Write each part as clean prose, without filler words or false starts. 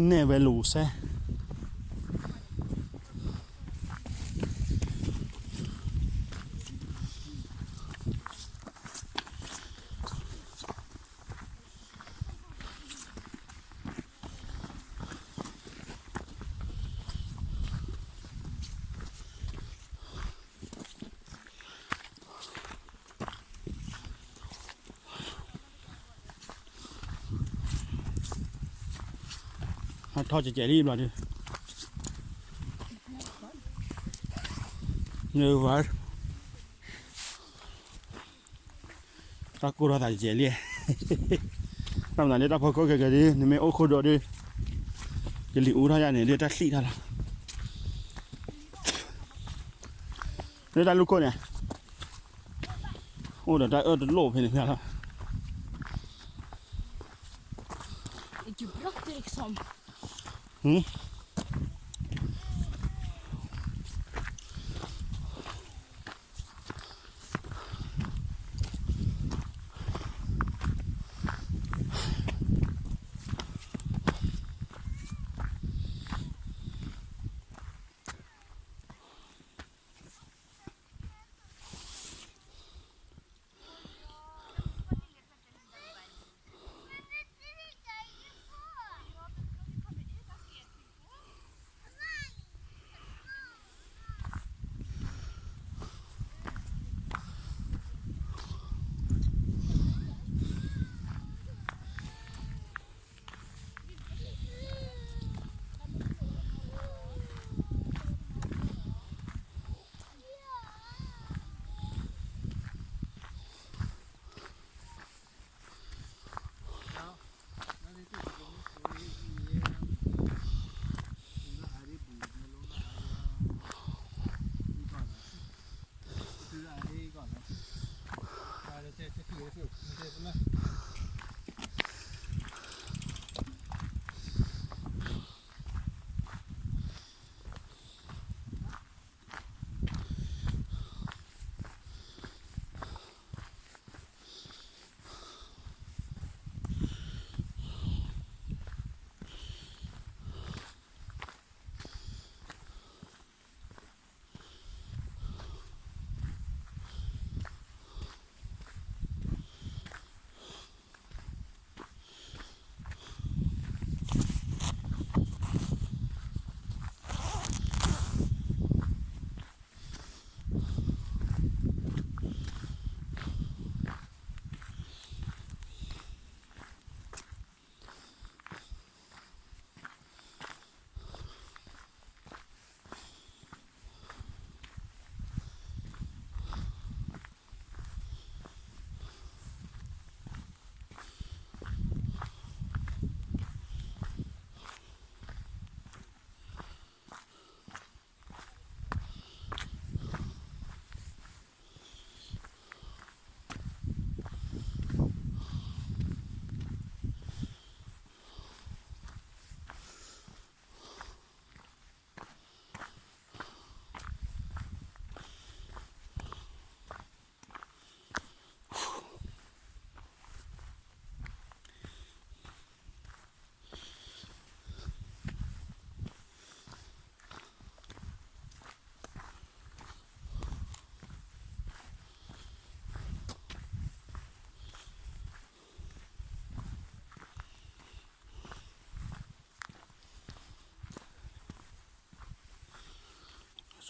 ne veluseทอดจะเจรีบเลยดิเนื้อวัดตะกูรอแต่เจรีตำนานนี้ตะพอก็เกิดดินี่ไม่โอ้โคดดิจะหลีอูท่าอย่างนี้เดี๋ยวจะขี้ท่าละเดี๋ยวได้ลูกคนเนี่ยโอ้เดี๋ยวได้โลภเห็นไหมล่ะJe bracht liksom.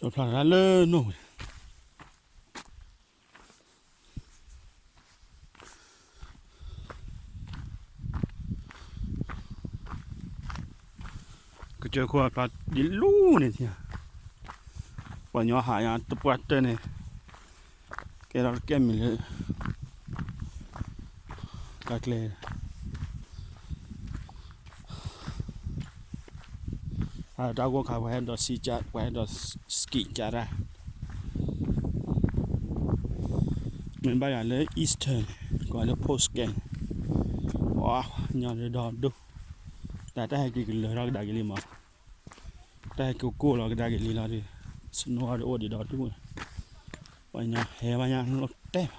So plat le noก็เจอขวดปลาดิลูเนี่ยทีวันย้อนหายาตัวปวดเต้เนี่ยแกเราแก้มีเลยกัดเลยดาวก็ขายไว้ดอซีจัดไว้ดอสกีจัดอะเหมือนบ้านเลยอีสเทิร์นก่อนเลยโพสแกนว้าวย้อนเลยดอดูแต่ถ้าให้กินเลยเราได้กินเลยมั้งแต่ให้กูเราก็ได้กินเลยเราดิสนุกอะไรโอ้ดีดอดูวันนี้เฮ้ยวันนี้รถเต็ม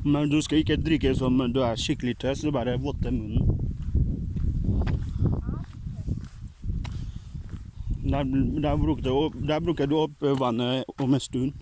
Men du ska inte dricka som du är skickligt töst, du bara vått i munnen. Där brukar du upp vattnet om en stund.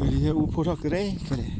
Det är opåtaget räcker det.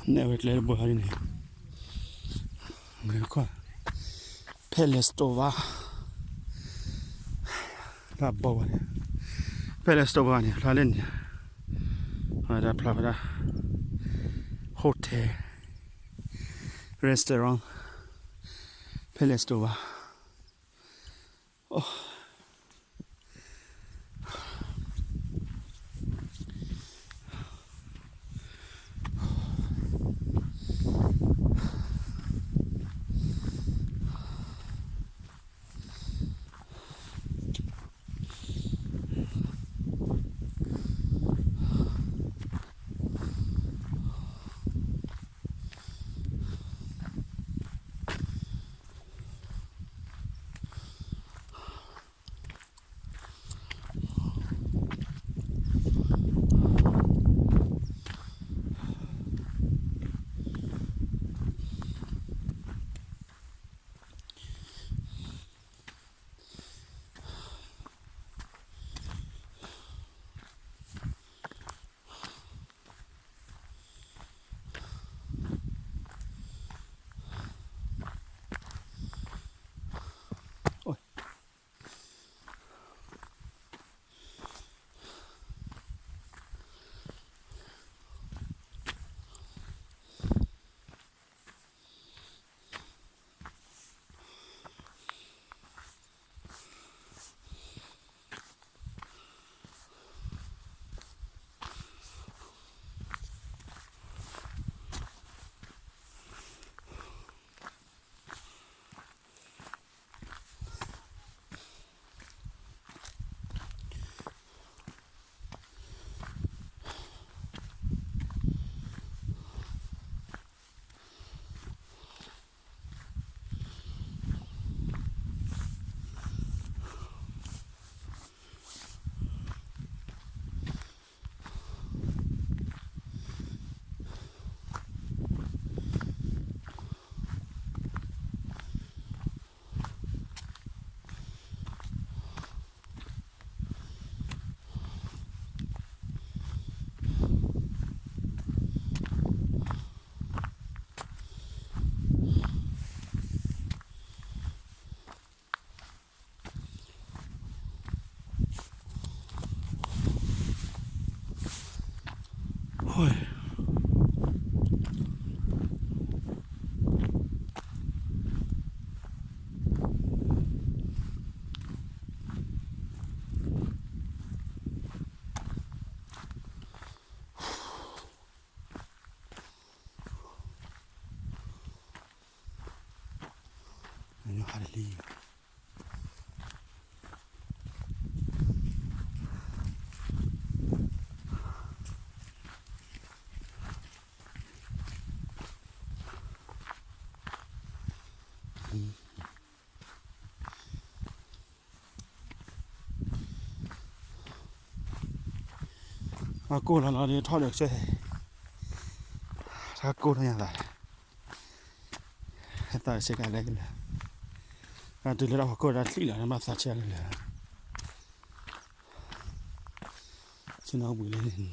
Ne verkligen bor här inne. Men kolla. Pellestova. Labba det. Pellestova ne, lalen. Ja, där platta. Hotell. Restaurant. Pellestova. Oh. Ôi. Nó hay đi. À, cô là nó đi thoát được chứ. Sao cô nó nhận lại. Tại sẽ cái này là. À, từ lúc đó cô đã xí là nó mà sát chết là. Xin nó bùi lên.